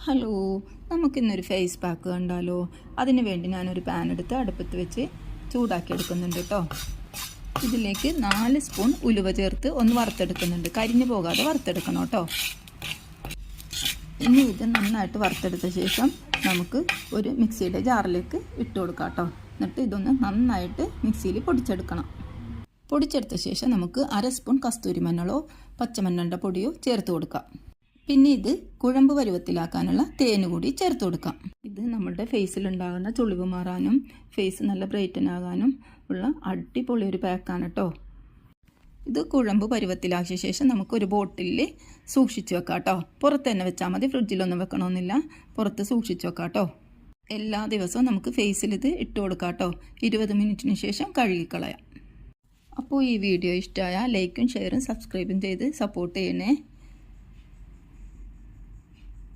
Hello, നമുക്കിന്നൊരു face pack കണ്ടാലോ? അതിന് വേണ്ടി ഞാനൊരു പാൻ എടുത്ത് അടുപ്പത്ത് വെച്ച് ചൂടാക്കി എടുക്കുന്നുണ്ട് കേട്ടോ. ഇതിലേക്ക് 4 സ്പൂൺ ഉലുവ ചേർത്ത് ഒന്ന് വറുത്തെടുക്കുന്നുണ്ട്. കരിഞ്ഞു പോകാതെ വറുത്തെടുക്കണം കേട്ടോ. ഇനി ഇത് നന്നായിട്ട് വറുത്തെടുത്ത ശേഷം നമുക്ക് ഒരു മിക്സിയുടെ ജാറിലേക്ക് ഇട്ട് കൊടുക്കാം കേട്ടോ. എന്നിട്ട് ഇതൊന്ന് നന്നായിട്ട് മിക്സിയിൽ പൊടിച്ചെടുക്കണം. പൊടിച്ചെടുത്ത ശേഷം നമുക്ക് 1/2 സ്പൂൺ കസ്തൂരി മഞ്ഞളോ പച്ചമഞ്ഞളുടെ പൊടിയോ ചേർത്ത് കൊടുക്കാം. പിന്നെ ഇത് കുഴമ്പ് പരുവത്തിലാക്കാനുള്ള തേന് കൂടി ചേർത്ത് കൊടുക്കാം. ഇത് നമ്മുടെ ഫേസിലുണ്ടാകുന്ന ചുളിവ് മാറാനും ഫേസ് നല്ല ബ്രൈറ്റൻ ആകാനും ഉള്ള അടിപൊളി ഒരു പാക്കാണ് കേട്ടോ. ഇത് കുഴമ്പ് പരുവത്തിലാക്കിയ ശേഷം നമുക്കൊരു ബോട്ടിലിൽ സൂക്ഷിച്ച് വെക്കാം കേട്ടോ. പുറത്ത് തന്നെ വെച്ചാൽ മതി, ഫ്രിഡ്ജിലൊന്നും വെക്കണമെന്നില്ല. പുറത്ത് സൂക്ഷിച്ച് വെക്കാം കേട്ടോ. എല്ലാ ദിവസവും നമുക്ക് ഫേസിൽ ഇത് ഇട്ട് കൊടുക്കാം കേട്ടോ. 20 മിനിറ്റിന് ശേഷം കഴുകിക്കളയാം. അപ്പോൾ ഈ വീഡിയോ ഇഷ്ടമായാൽ ലൈക്കും ഷെയറും സബ്സ്ക്രൈബും ചെയ്ത് സപ്പോർട്ട് ചെയ്യണേ.